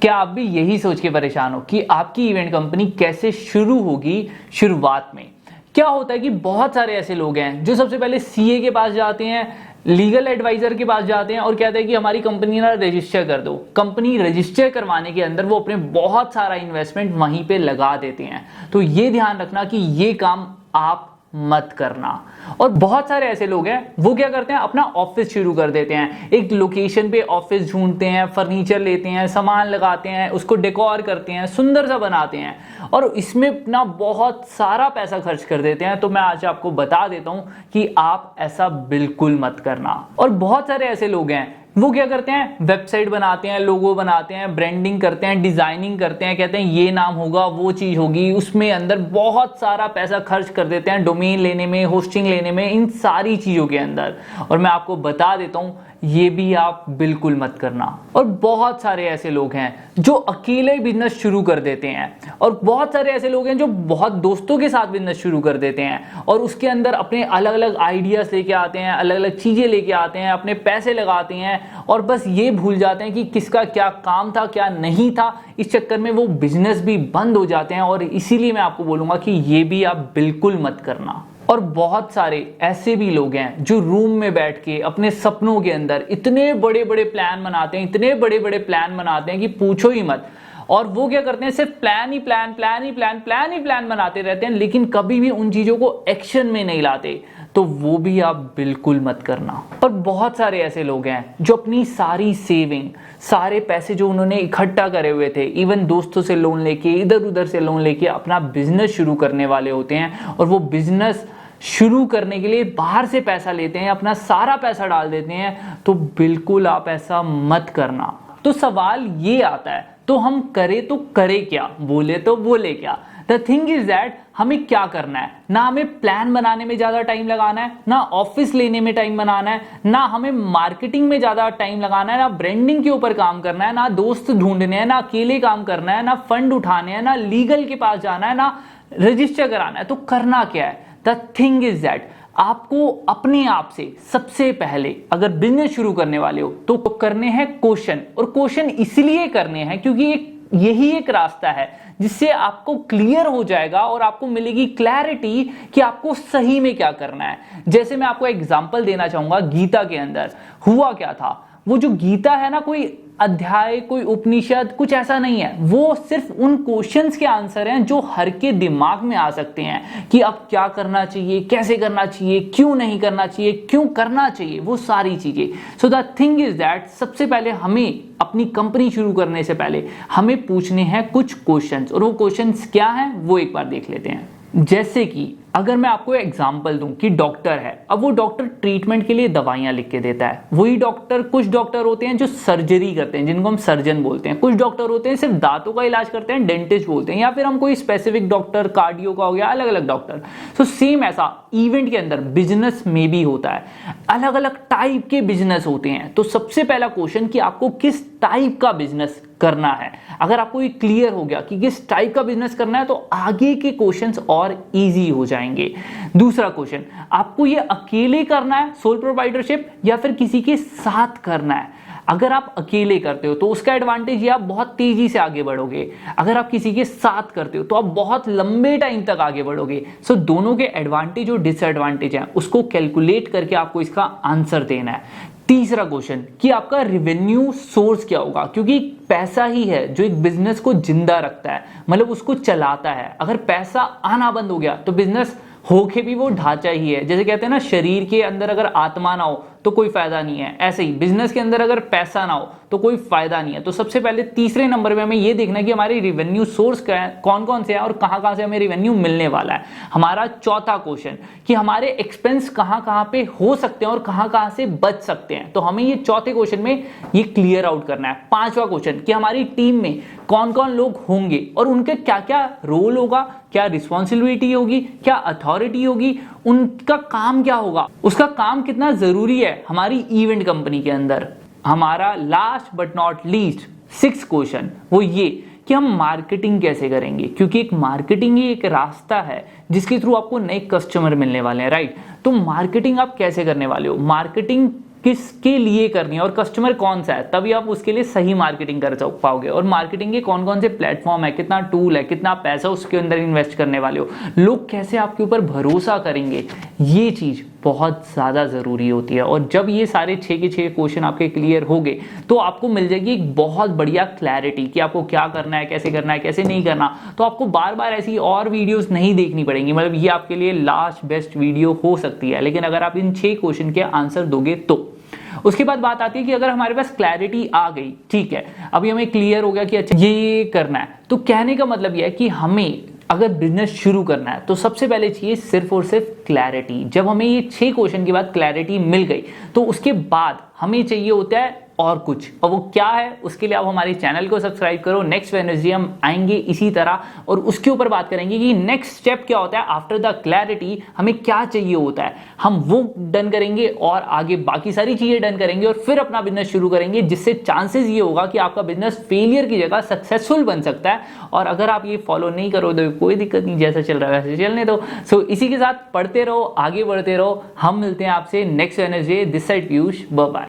क्या आप भी यही सोच के परेशान हो कि आपकी इवेंट कंपनी कैसे शुरू होगी? शुरुआत में क्या होता है कि बहुत सारे ऐसे लोग हैं जो सबसे पहले सीए के पास जाते हैं, लीगल एडवाइजर के पास जाते हैं और कहते हैं कि हमारी कंपनी ना रजिस्टर कर दो। कंपनी रजिस्टर करवाने के अंदर वो अपने बहुत सारा इन्वेस्टमेंट वहीं पे लगा देते हैं। तो ये ध्यान रखना कि ये काम आप मत करना। और बहुत सारे ऐसे लोग हैं वो क्या करते हैं, अपना ऑफिस शुरू कर देते हैं, एक लोकेशन पे ऑफिस ढूंढते हैं, फर्नीचर लेते हैं, सामान लगाते हैं, उसको डेकोर करते हैं, सुंदर सा बनाते हैं और इसमें अपना बहुत सारा पैसा खर्च कर देते हैं। तो मैं आज आपको बता देता हूं कि आप ऐसा बिल्कुल मत करना। और बहुत सारे ऐसे लोग हैं वो क्या करते हैं, वेबसाइट बनाते हैं, लोगो बनाते हैं, ब्रांडिंग करते हैं, डिजाइनिंग करते हैं, कहते हैं ये नाम होगा, वो चीज होगी, उसमें अंदर बहुत सारा पैसा खर्च कर देते हैं, डोमेन लेने में, होस्टिंग लेने में, इन सारी चीजों के अंदर। और मैं आपको बता देता हूं ये भी आप बिल्कुल मत करना। और बहुत सारे ऐसे लोग हैं जो अकेले बिजनेस शुरू कर देते हैं और बहुत सारे ऐसे लोग हैं जो बहुत दोस्तों के साथ बिजनेस शुरू कर देते हैं और उसके अंदर अपने अलग अलग आइडियाज लेके आते हैं, अलग अलग चीजें लेके आते हैं, अपने पैसे लगाते हैं और बस ये भूल जाते हैं कि किसका क्या काम था, क्या नहीं था। इस चक्कर में वो बिजनेस भी बंद हो जाते हैं और इसीलिए मैं आपको बोलूंगा कि ये भी आप बिल्कुल मत करना। और बहुत सारे ऐसे भी लोग हैं जो रूम में बैठ के अपने सपनों के अंदर इतने बड़े बड़े प्लान बनाते हैं, इतने बड़े बड़े प्लान बनाते हैं कि पूछो ही मत। और वो क्या करते हैं, सिर्फ प्लान बनाते रहते हैं, लेकिन कभी भी उन चीजों को एक्शन में नहीं लाते। तो वो भी आप बिल्कुल मत करना। और बहुत सारे ऐसे लोग हैं जो अपनी सारी सेविंग, सारे पैसे जो उन्होंने इकट्ठा करे हुए थे, इवन दोस्तों से लोन लेके, इधर उधर से लोन लेके अपना बिजनेस शुरू करने वाले होते हैं और वो बिजनेस शुरू करने के लिए बाहर से पैसा लेते हैं, अपना सारा पैसा डाल देते हैं। तो बिल्कुल आप ऐसा मत करना। तो सवाल ये आता है, तो हम करें तो करें क्या, बोले तो बोले क्या? द थिंग इज दैट हमें क्या करना है, ना हमें प्लान बनाने में ज्यादा टाइम लगाना है, ना ऑफिस लेने में टाइम बनाना है, ना हमें मार्केटिंग में ज्यादा टाइम लगाना है, ना ब्रांडिंग के ऊपर काम करना है, ना दोस्त ढूंढने हैं, ना अकेले काम करना है, ना फंड उठाने हैं, ना लीगल के पास जाना है, ना रजिस्टर कराना है। तो करना क्या है? द थिंग इज दैट आपको अपने आप से सबसे पहले अगर बिजनेस शुरू करने वाले हो तो करने हैं क्वेश्चन। और क्वेश्चन इसलिए करने हैं क्योंकि यही एक रास्ता है जिससे आपको क्लियर हो जाएगा और आपको मिलेगी क्लैरिटी कि आपको सही में क्या करना है। जैसे मैं आपको एग्जांपल देना चाहूंगा, गीता के अंदर हुआ क्या था। वो जो गीता है ना, कोई अध्याय, कोई उपनिषद, कुछ ऐसा नहीं है। वो सिर्फ उन क्वेश्चंस के आंसर हैं जो हर के दिमाग में आ सकते हैं कि अब क्या करना चाहिए, कैसे करना चाहिए, क्यों नहीं करना चाहिए, क्यों करना चाहिए, वो सारी चीजें। So the thing is that सबसे पहले हमें अपनी कंपनी शुरू करने से पहले हमें पूछने हैं कुछ क्वेश्चंस। और वो क्वेश्चंस क्या हैं वो एक बार देख लेते हैं। जैसे कि अगर मैं आपको एग्जांपल दूं कि डॉक्टर है, अब वो डॉक्टर ट्रीटमेंट के लिए दवाइयां लिख के देता है। वही डॉक्टर, कुछ डॉक्टर होते हैं जो सर्जरी करते हैं, जिनको हम सर्जन बोलते हैं। कुछ डॉक्टर होते हैं सिर्फ दांतों का इलाज करते हैं, डेंटिस्ट बोलते हैं। या फिर हम कोई स्पेसिफिक डॉक्टर, कार्डियो का हो गया, अलग अलग डॉक्टर। सो सेम ऐसा इवेंट के अंदर बिजनेस में भी होता है। अलग अलग टाइप के बिजनेस होते हैं। तो सबसे पहला क्वेश्चन कि आपको किस टाइप का बिजनेस करना है। अगर आपको ये क्लियर हो गया कि किस टाइप का बिजनेस करना है तो आगे के क्वेश्चंस और इजी हो जाएंगे। दूसरा क्वेश्चन, आपको ये अकेले करना है, सोल प्रोप्राइटरशिप, या फिर किसी के साथ करना है। अगर आप अकेले करते हो तो उसका एडवांटेज ये आप बहुत तेजी से आगे बढ़ोगे। अगर आप किसी के साथ करते हो तो आप बहुत लंबे टाइम तक आगे बढ़ोगे। सो दोनों के एडवांटेज और डिसएडवांटेज हैं, उसको कैलकुलेट करके आपको इसका आंसर देना है। तीसरा क्वेश्चन कि आपका रेवेन्यू सोर्स क्या होगा, क्योंकि पैसा ही है जो एक बिजनेस को जिंदा रखता है, मतलब उसको चलाता है। अगर पैसा आना बंद हो गया तो बिजनेस होके भी वो ढांचा ही है। जैसे कहते हैं ना, शरीर के अंदर अगर आत्मा ना हो तो कोई फायदा नहीं है, ऐसे ही बिजनेस के अंदर अगर पैसा ना हो तो कोई फायदा नहीं है। तो सबसे पहले तीसरे नंबर पे हमें ये देखना है कि हमारे रेवेन्यू सोर्स क्या है, कौन कौन से हैं और कहां कहां से हमें रेवेन्यू मिलने वाला है। हमारा चौथा क्वेश्चन कि हमारे एक्सपेंस कहां कहां पे हो सकते हैं और कहां कहां से बच सकते हैं। तो हमें ये चौथे क्वेश्चन में ये क्लियर आउट करना है। पांचवा क्वेश्चन कि हमारी टीम में कौन कौन लोग होंगे और उनके क्या क्या रोल होगा, क्या रिस्पॉन्सिबिलिटी होगी, क्या अथॉरिटी होगी, उनका काम क्या होगा, उसका काम कितना जरूरी है हमारी इवेंट कंपनी के अंदर। हमारा last but not least sixth question वो ये कि हम मार्केटिंग कैसे करेंगे, क्योंकि एक मार्केटिंग ही एक रास्ता है जिसके थ्रू आपको नए कस्टमर मिलने वाले हैं, राइट। तो मार्केटिंग आप कैसे करने वाले हो, मार्केटिंग किसके लिए करनी है और कस्टमर कौन सा है, तभी आप उसके लिए सही मार्केटिंग कर पाओगे। और मार्केटिंग के कौन कौन से प्लेटफॉर्म है, कितना टूल है, कितना पैसा उसके अंदर इन्वेस्ट करने वाले हो, लोग कैसे आपके ऊपर भरोसा करेंगे, ये चीज बहुत ज़्यादा ज़रूरी होती है। और जब ये सारे 6 के 6 क्वेश्चन आपके क्लियर हो गए तो आपको मिल जाएगी एक बहुत बढ़िया क्लैरिटी कि आपको क्या करना है, कैसे नहीं करना। तो आपको बार बार ऐसी और वीडियोस नहीं देखनी पड़ेंगी, मतलब ये आपके लिए लास्ट बेस्ट वीडियो हो सकती है, लेकिन अगर आप इन 6 क्वेश्चन के आंसर दोगे तो। उसके बाद बात आती है कि अगर हमारे पास क्लैरिटी आ गई, ठीक है, अभी हमें क्लियर हो गया कि अच्छा ये करना है, तो कहने का मतलब यह है कि हमें अगर बिजनेस शुरू करना है तो सबसे पहले चाहिए सिर्फ और सिर्फ क्लैरिटी। जब हमें ये 6 क्वेश्चन के बाद क्लैरिटी मिल गई तो उसके बाद हमें चाहिए होता है और कुछ, और वो क्या है, उसके लिए आप हमारे चैनल को सब्सक्राइब करो। नेक्स्ट वेडनेसडे हम आएंगे इसी तरह और उसके ऊपर बात करेंगे कि नेक्स्ट स्टेप क्या होता है, आफ्टर द क्लैरिटी हमें क्या चाहिए होता है, हम वो डन करेंगे और आगे बाकी सारी चीजें डन करेंगे और फिर अपना बिजनेस शुरू करेंगे, जिससे चांसेस ये होगा कि आपका बिजनेस फेलियर की जगह सक्सेसफुल बन सकता है। और अगर आप ये फॉलो नहीं करो तो कोई दिक्कत नहीं, जैसा चल रहा है वैसे चलने दो। सो इसी के साथ पढ़ते रहो, आगे बढ़ते रहो। हम मिलते हैं आपसे next Wednesday. This side Piyush, bye bye.